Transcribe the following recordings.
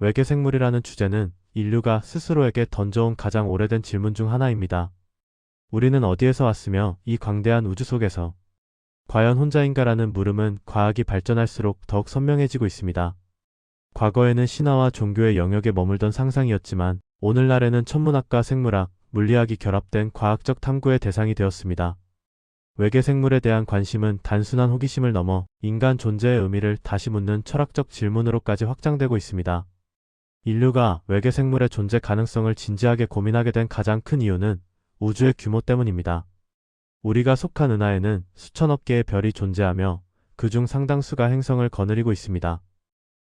외계 생물이라는 주제는 인류가 스스로에게 던져온 가장 오래된 질문 중 하나입니다. 우리는 어디에서 왔으며 이 광대한 우주 속에서 과연 혼자인가라는 물음은 과학이 발전할수록 더욱 선명해지고 있습니다. 과거에는 신화와 종교의 영역에 머물던 상상이었지만 오늘날에는 천문학과 생물학, 물리학이 결합된 과학적 탐구의 대상이 되었습니다. 외계 생물에 대한 관심은 단순한 호기심을 넘어 인간 존재의 의미를 다시 묻는 철학적 질문으로까지 확장되고 있습니다. 인류가 외계 생물의 존재 가능성을 진지하게 고민하게 된 가장 큰 이유는 우주의 규모 때문입니다. 우리가 속한 은하에는 수천억 개의 별이 존재하며 그중 상당수가 행성을 거느리고 있습니다.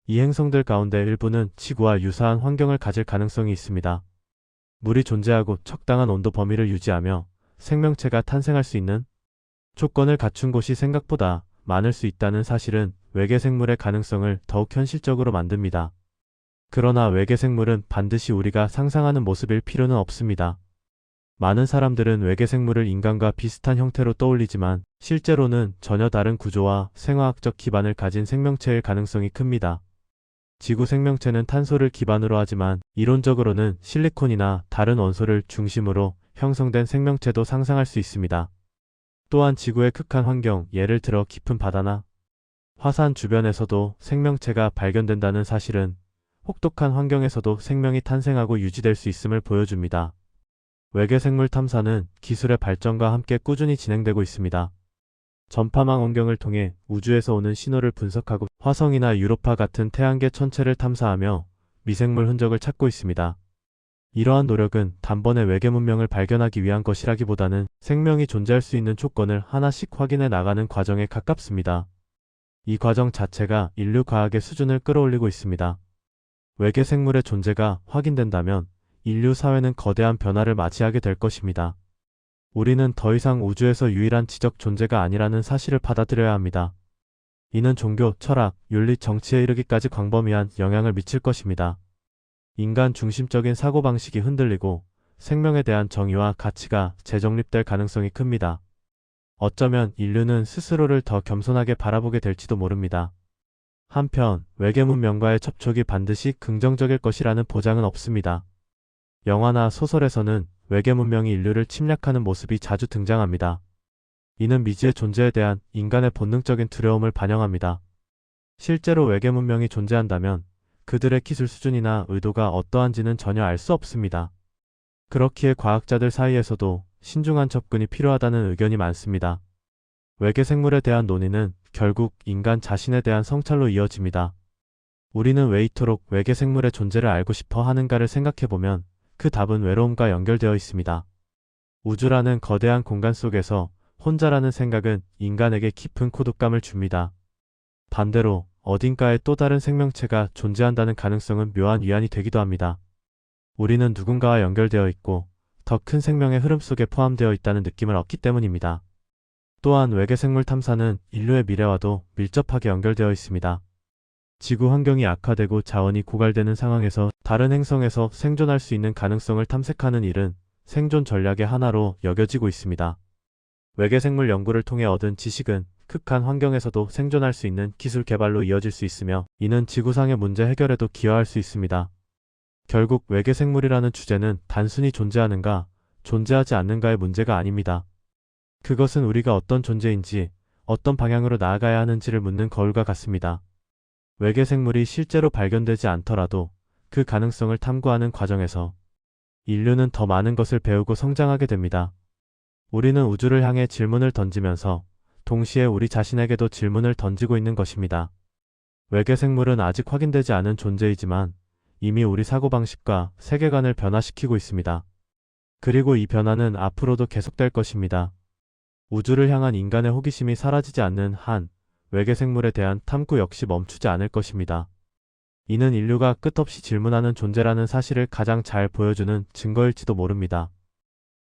이 행성들 가운데 일부는 지구와 유사한 환경을 가질 가능성이 있습니다. 물이 존재하고 적당한 온도 범위를 유지하며 생명체가 탄생할 수 있는 조건을 갖춘 곳이 생각보다 많을 수 있다는 사실은 외계 생물의 가능성을 더욱 현실적으로 만듭니다. 그러나 외계 생물은 반드시 우리가 상상하는 모습일 필요는 없습니다. 많은 사람들은 외계 생물을 인간과 비슷한 형태로 떠올리지만 실제로는 전혀 다른 구조와 생화학적 기반을 가진 생명체일 가능성이 큽니다. 지구 생명체는 탄소를 기반으로 하지만 이론적으로는 실리콘이나 다른 원소를 중심으로 형성된 생명체도 상상할 수 있습니다. 또한 지구의 극한 환경, 예를 들어 깊은 바다나 화산 주변에서도 생명체가 발견된다는 사실은 혹독한 환경에서도 생명이 탄생하고 유지될 수 있음을 보여줍니다. 외계 생물 탐사는 기술의 발전과 함께 꾸준히 진행되고 있습니다. 전파망 원경을 통해 우주에서 오는 신호를 분석하고 화성이나 유로파 같은 태양계 천체를 탐사하며 미생물 흔적을 찾고 있습니다. 이러한 노력은 단번에 외계 문명을 발견하기 위한 것이라기보다는 생명이 존재할 수 있는 조건을 하나씩 확인해 나가는 과정에 가깝습니다. 이 과정 자체가 인류 과학의 수준을 끌어올리고 있습니다. 외계 생물의 존재가 확인된다면 인류 사회는 거대한 변화를 맞이하게 될 것입니다. 우리는 더 이상 우주에서 유일한 지적 존재가 아니라는 사실을 받아들여야 합니다. 이는 종교, 철학, 윤리, 정치에 이르기까지 광범위한 영향을 미칠 것입니다. 인간 중심적인 사고방식이 흔들리고 생명에 대한 정의와 가치가 재정립될 가능성이 큽니다. 어쩌면 인류는 스스로를 더 겸손하게 바라보게 될지도 모릅니다. 한편 외계 문명과의 접촉이 반드시 긍정적일 것이라는 보장은 없습니다. 영화나 소설에서는 외계 문명이 인류를 침략하는 모습이 자주 등장합니다. 이는 미지의 존재에 대한 인간의 본능적인 두려움을 반영합니다. 실제로 외계 문명이 존재한다면 그들의 기술 수준이나 의도가 어떠한지는 전혀 알 수 없습니다. 그렇기에 과학자들 사이에서도 신중한 접근이 필요하다는 의견이 많습니다. 외계 생물에 대한 논의는 결국 인간 자신에 대한 성찰로 이어집니다. 우리는 왜 이토록 외계 생물의 존재를 알고 싶어 하는가를 생각해보면 그 답은 외로움과 연결되어 있습니다. 우주라는 거대한 공간 속에서 혼자라는 생각은 인간에게 깊은 고독감을 줍니다. 반대로 어딘가에 또 다른 생명체가 존재한다는 가능성은 묘한 위안이 되기도 합니다. 우리는 누군가와 연결되어 있고 더 큰 생명의 흐름 속에 포함되어 있다는 느낌을 얻기 때문입니다. 또한 외계 생물 탐사는 인류의 미래와도 밀접하게 연결되어 있습니다. 지구 환경이 악화되고 자원이 고갈되는 상황에서 다른 행성에서 생존할 수 있는 가능성을 탐색하는 일은 생존 전략의 하나로 여겨지고 있습니다. 외계 생물 연구를 통해 얻은 지식은 극한 환경에서도 생존할 수 있는 기술 개발로 이어질 수 있으며 이는 지구상의 문제 해결에도 기여할 수 있습니다. 결국 외계 생물이라는 주제는 단순히 존재하는가, 존재하지 않는가의 문제가 아닙니다. 그것은 우리가 어떤 존재인지, 어떤 방향으로 나아가야 하는지를 묻는 거울과 같습니다. 외계 생물이 실제로 발견되지 않더라도 그 가능성을 탐구하는 과정에서 인류는 더 많은 것을 배우고 성장하게 됩니다. 우리는 우주를 향해 질문을 던지면서 동시에 우리 자신에게도 질문을 던지고 있는 것입니다. 외계 생물은 아직 확인되지 않은 존재이지만 이미 우리 사고방식과 세계관을 변화시키고 있습니다. 그리고 이 변화는 앞으로도 계속될 것입니다. 우주를 향한 인간의 호기심이 사라지지 않는 한 외계 생물에 대한 탐구 역시 멈추지 않을 것입니다. 이는 인류가 끝없이 질문하는 존재라는 사실을 가장 잘 보여주는 증거일지도 모릅니다.